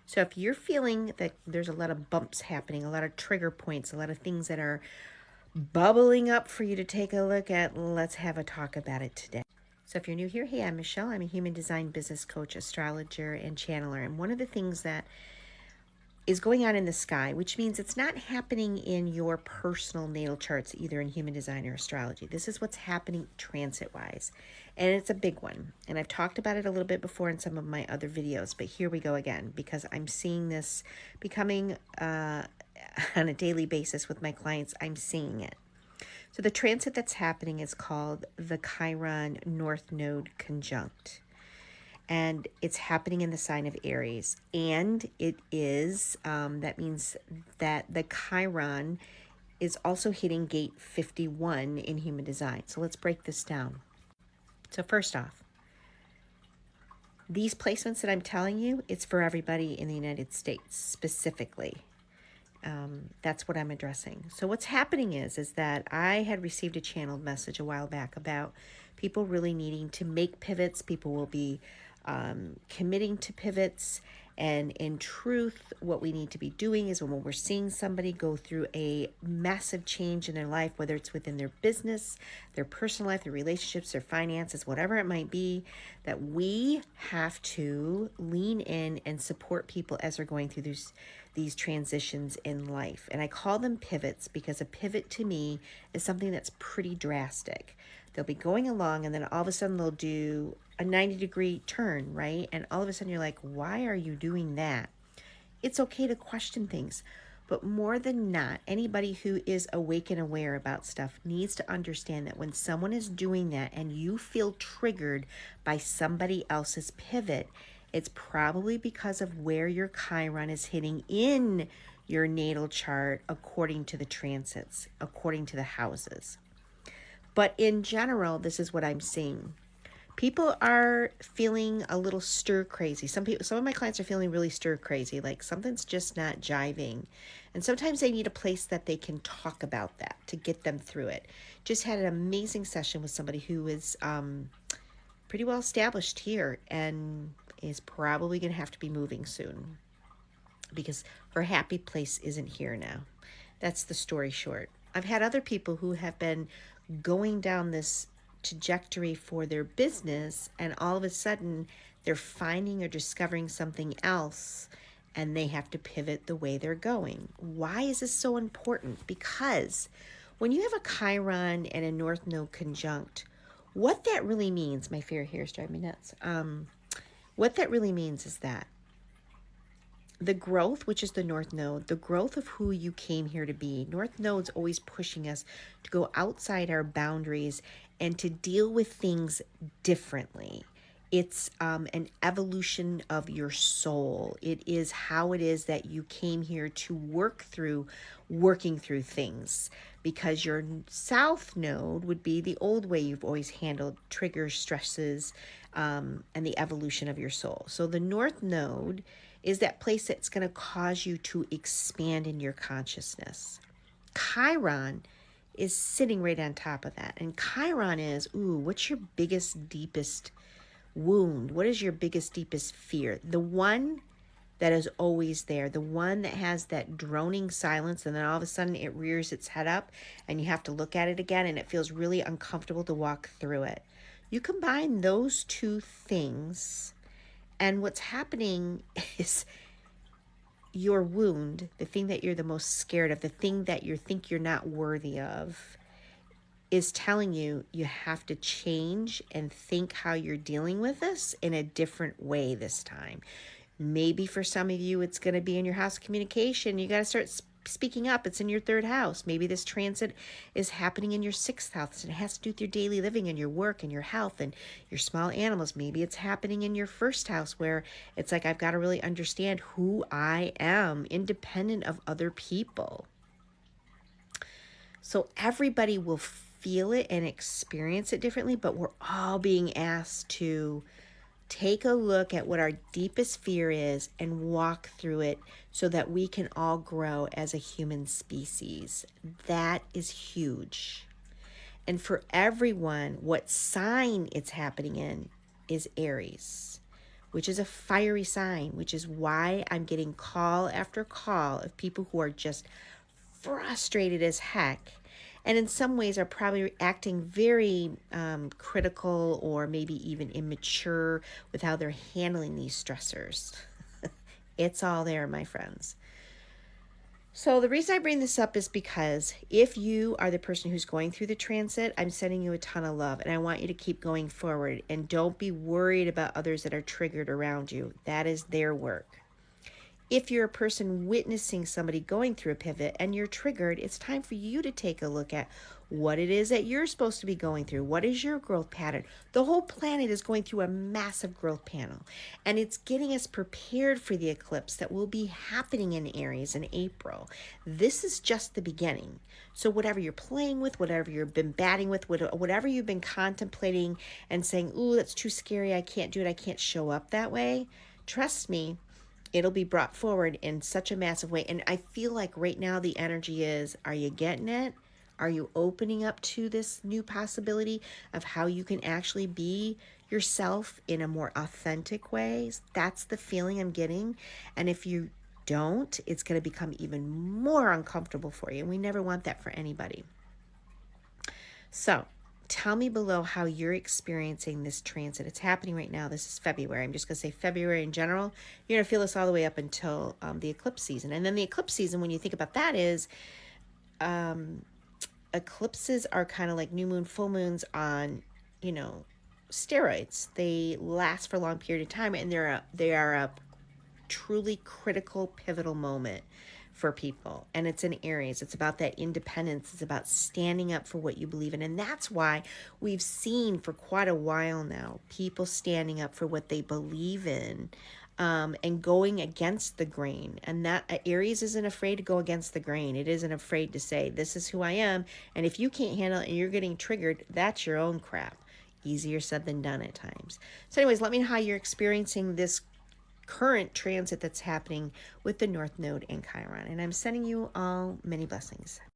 So if you're feeling that there's a lot of bumps happening, a lot of trigger points, a lot of things that are bubbling up for you to take a look at, let's have a talk about it today. So if you're new here, hey, I'm Michelle. I'm a human design business coach, astrologer, and channeler. And one of the things that is going on in the sky, which means it's not happening in your personal natal charts, either in human design or astrology. This is what's happening transit-wise, and it's a big one. And I've talked about it a little bit before in some of my other videos, but here we go again, because I'm seeing this becoming on a daily basis with my clients. I'm seeing it. So the transit that's happening is called the Chiron North Node conjunct. And it's happening in the sign of Aries. And it is, that means that the Chiron is also hitting gate 51 in human design. So let's break this down. So first off, these placements that I'm telling you, it's for everybody in the United States specifically. That's what I'm addressing. So what's happening is that I had received a channeled message a while back about people really needing to make pivots. People will be committing to pivots. And in truth, what we need to be doing is when we're seeing somebody go through a massive change in their life, whether it's within their business, their personal life, their relationships, their finances, whatever it might be, that we have to lean in and support people as they're going through these transitions in life. And I call them pivots because a pivot to me is something that's pretty drastic. They'll be going along and then all of a sudden they'll do a 90-degree turn, right? And all of a sudden you're like, why are you doing that? It's okay to question things. But more than not, anybody who is awake and aware about stuff needs to understand that when someone is doing that and you feel triggered by somebody else's pivot, it's probably because of where your Chiron is hitting in your natal chart according to the transits, according to the houses. But in general, this is what I'm seeing. People are feeling a little stir crazy. Some of my clients are feeling really stir crazy, like something's just not jiving. And sometimes they need a place that they can talk about that to get them through it. Just had an amazing session with somebody who is pretty well established here and is probably going to have to be moving soon because her happy place isn't here now. That's the story short. I've had other people who have been going down this trajectory for their business, and all of a sudden they're finding or discovering something else and they have to pivot the way they're going. Why is this so important? Because when you have a Chiron and a North Node conjunct, what that really means, my fear here is driving me nuts. What that really means is that the growth, which is the North Node, the growth of who you came here to be. North Node's always pushing us to go outside our boundaries and to deal with things differently. It's an evolution of your soul. It is how it is that you came here to working through things. Because your South Node would be the old way you've always handled triggers, stresses, and the evolution of your soul. So the North Node is that place that's going to cause you to expand in your consciousness. Chiron is sitting right on top of that. And Chiron is, what's your biggest, deepest wound? What is your biggest, deepest fear? The one that is always there, the one that has that droning silence, and then all of a sudden it rears its head up and you have to look at it again and it feels really uncomfortable to walk through it. You combine those two things, and what's happening is your wound, the thing that you're the most scared of, the thing that you think you're not worthy of, is telling you you have to change and think how you're dealing with this in a different way this time. Maybe for some of you, it's going to be in your house of communication. You got to start speaking up. It's in your third house. Maybe this transit is happening in your sixth house and it has to do with your daily living and your work and your health and your small animals. Maybe it's happening in your first house where it's like, I've got to really understand who I am, independent of other people. So everybody will feel it and experience it differently, but we're all being asked to take a look at what our deepest fear is and walk through it so that we can all grow as a human species. That is huge. And for everyone, what sign it's happening in is Aries. which is a fiery sign, which is why I'm getting call after call of people who are just frustrated as heck, and in some ways are probably acting very critical or maybe even immature with how they're handling these stressors. It's all there, my friends. So the reason I bring this up is because if you are the person who's going through the transit, I'm sending you a ton of love, and I want you to keep going forward, and don't be worried about others that are triggered around you. That is their work. If you're a person witnessing somebody going through a pivot and you're triggered, it's time for you to take a look at what it is that you're supposed to be going through. What is your growth pattern? The whole planet is going through a massive growth panel, and it's getting us prepared for the eclipse that will be happening in Aries in April. This is just the beginning. So whatever you're playing with, whatever you've been batting with, whatever you've been contemplating and saying, ooh, that's too scary, I can't do it, I can't show up that way, trust me, it'll be brought forward in such a massive way. And I feel like right now the energy is, are you getting it? Are you opening up to this new possibility of how you can actually be yourself in a more authentic way? That's the feeling I'm getting. And if you don't, it's going to become even more uncomfortable for you. And we never want that for anybody. So tell me below how you're experiencing this transit. It's happening right now. This is February. I'm just going to say February in general. You're going to feel this all the way up until the eclipse season. And then the eclipse season, when you think about that, is eclipses are kind of like new moon, full moons on, steroids. They last for a long period of time, and they are a truly critical, pivotal moment for people. And it's in Aries. It's about that independence. It's about standing up for what you believe in. And that's why we've seen for quite a while now people standing up for what they believe in, and going against the grain. And that Aries isn't afraid to go against the grain. It isn't afraid to say, this is who I am. And if you can't handle it and you're getting triggered, that's your own crap. Easier said than done at times. So anyways, let me know how you're experiencing this current transit that's happening with the North Node and Chiron. And I'm sending you all many blessings.